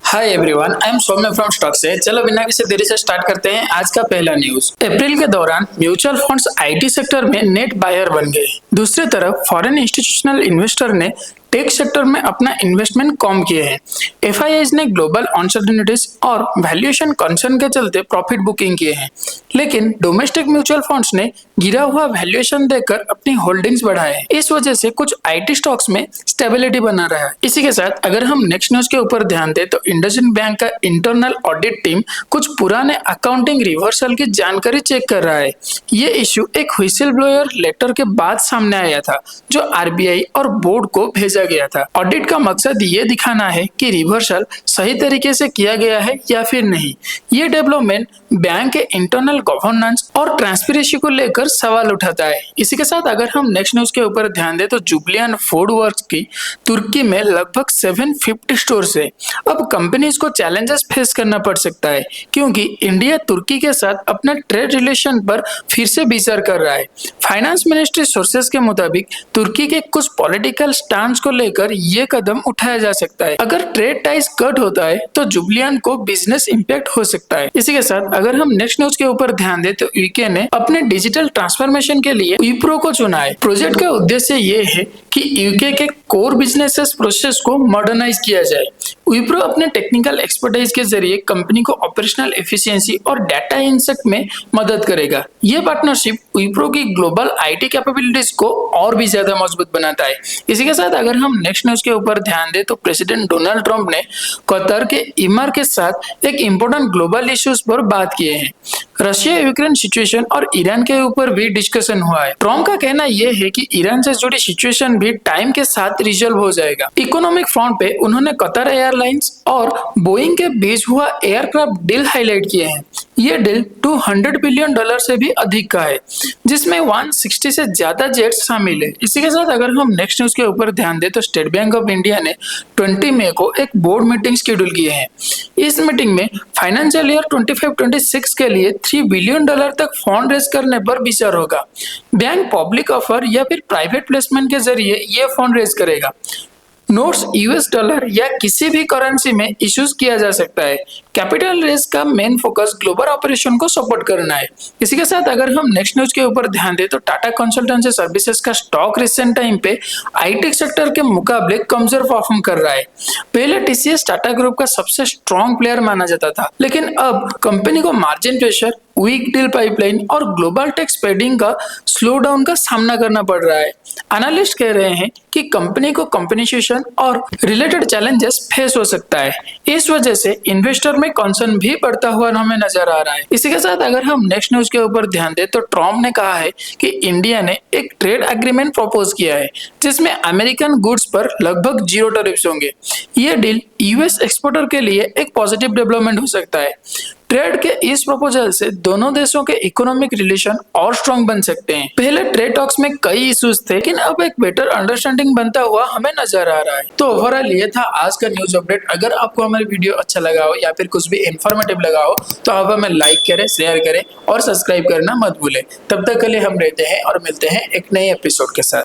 Hi everyone, I am Saumya from stock से। चलो बिना किसी देरी से स्टार्ट करते हैं आज का पहला न्यूज। अप्रैल के दौरान म्यूचुअल फंड्स आईटी सेक्टर में नेट बायर बन गए। दूसरी तरफ फॉरेन इंस्टीट्यूशनल इन्वेस्टर ने टेक सेक्टर में अपना इन्वेस्टमेंट कम किए हैं। एफआईआईज ने ग्लोबल अनसर्टेनिटीज और वैल्यूएशन कंसर्न के चलते प्रॉफिट बुकिंग किए हैं, लेकिन डोमेस्टिक म्यूचुअल फंड्स ने गिरा हुआ वैल्यूएशन देकर अपनी होल्डिंग्स बढ़ाए हैं। इस वजह से कुछ आईटी स्टॉक्स में स्टेबिलिटी बना रहा है। इसी के साथ अगर हम नेक्स्ट न्यूज के ऊपर ध्यान दें तो इंडसइंड बैंक का इंटरनल ऑडिट टीम कुछ पुराने अकाउंटिंग रिवर्सल की जानकारी चेक कर रहा है। ये इश्यू एक व्हिसिल ब्लोअर लेटर के बाद सामने आया था, जो आरबीआई और बोर्ड को भेजा गया था। ऑडिट का मकसद ये दिखाना है कि रिवर्सल सही तरीके से किया गया है या फिर नहीं। ये डेवलपमेंट बैंक के इंटरनल गवर्नेंस और ट्रांसपेरेंसी को लेकर सवाल उठाता है। इसी के साथ अगर हम नेक्स्ट न्यूज के ऊपर ध्यान दें तो जुबलियन फूड वर्क्स की तुर्की में लगभग 750 स्टोर है। अब कंपनीज को चैलेंजेस फेस करना पड़ सकता है, क्योंकि इंडिया तुर्की के साथ अपना ट्रेड रिलेशन पर फिर से विचार कर रहा है। फाइनेंस मिनिस्ट्री सोर्सेज के मुताबिक तुर्की के कुछ पॉलिटिकल स्टांस को लेकर यह कदम उठाया जा सकता है। अगर ट्रेड टाइज कट होता है तो जुबलियन को बिजनेस इंपैक्ट हो सकता है। इसी के साथ अगर हम नेक्स्ट न्यूज के ऊपर ध्यान दें तो यूके ने अपने डिजिटल ट्रांसफॉर्मेशन के लिए विप्रो को चुना है। प्रोजेक्ट का उद्देश्य ये है कि यूके के कोर बिजनेस प्रोसेस को मॉडर्नाइज किया जाए। विप्रो अपने टेक्निकल एक्सपर्टाइज के जरिए कंपनी को ऑपरेशनल एफिशिएंसी और डाटा इंसाइट में मदद करेगा। यह पार्टनरशिप विप्रो की ग्लोबल आईटी कैपेबिलिटीज को और भी ज्यादा मजबूत बनाता है। इसी के साथ अगर हम नेक्स्ट न्यूज के ऊपर ध्यान दें तो प्रेसिडेंट डोनाल्ड ट्रंप ने कतर के इमर के साथ एक इंपॉर्टेंट ग्लोबल इश्यूज पर बात किए हैं। रशिया यूक्रेन सिचुएशन और ईरान के ऊपर भी डिस्कशन हुआ है। ट्रंप का कहना यह है कि ईरान से जुड़ी सिचुएशन भी टाइम के साथ रिजॉल्व हो जाएगा। इकोनॉमिक फ्रंट पे उन्होंने कतर एयरलाइंस और बोइंग के बीच हुआ एयरक्राफ्ट डील हाईलाइट किए हैं। ये डील $200 बिलियन से भी अधिक का है, जिसमें 160 से ज्यादा जेट्स शामिल है। इसी के साथ अगर हम नेक्स्ट न्यूज के ऊपर ध्यान दें तो स्टेट बैंक ऑफ इंडिया ने 20 मई को एक बोर्ड मीटिंग शेड्यूल की है। इस मीटिंग में फाइनेंशियल ईयर 25-26 के लिए $3 बिलियन तक फंड रेज करने पर विचार होगा। बैंक पब्लिक ऑफर या फिर प्राइवेट प्लेसमेंट के जरिए ये फंड रेज करेगा। नोट्स यूएस डॉलर या किसी भी करेंसी में इश्यूज किया जा सकता है। कैपिटल रेज का मेन फोकस ग्लोबल ऑपरेशन को सपोर्ट करना है। इसी के साथ अगर हम नेक्स्ट न्यूज के ऊपर ध्यान दें तो टाटा कंसल्टेंसी सर्विसेज का स्टॉक रिसेंट टाइम पे आईटी सेक्टर के मुकाबले कमजोर परफॉर्म कर रहा है। पहले टीसीएस टाटा ग्रुप का सबसे स्ट्रॉन्ग प्लेयर माना जाता था, लेकिन अब कंपनी को margin pressure, weak deal pipeline और ग्लोबल टेक स्पेडिंग का स्लो डाउन का सामना करना पड़ रहा है। एनालिस्ट कह रहे हैं कि कंपनी को कंपनसेशन और रिलेटेड चैलेंजेस फेस हो सकता है। इस वजह से इन्वेस्टर में कंसर्न भी बढ़ता हुआ हमें नजर आ रहा है। इसी के साथ अगर हम नेक्स्ट न्यूज के ऊपर ध्यान दें तो ट्रम्प ने कहा है कि इंडिया ने एक ट्रेड एग्रीमेंट प्रपोज किया है, जिसमें अमेरिकन गुड्स पर लगभग 0 टैरिफ्स होंगे। ये डील यूएस एक्सपोर्टर के लिए एक पॉजिटिव डेवलपमेंट हो सकता है। ट्रेड के इस प्रपोजल से दोनों देशों के इकोनॉमिक रिलेशन और स्ट्रॉन्ग बन सकते हैं। पहले ट्रेड टॉक्स में कई इश्यूज थे, लेकिन अब एक बेटर अंडरस्टैंडिंग बनता हुआ हमें नजर आ रहा है। तो ओवरऑल ये था आज का न्यूज अपडेट। अगर आपको हमारी वीडियो अच्छा लगा हो या फिर कुछ भी इंफॉर्मेटिव लगा हो तो आप हमें लाइक करें, शेयर करें और सब्सक्राइब करना मत भूलें। तब तक के लिए हम रहते हैं और मिलते हैं एक नए एपिसोड के साथ।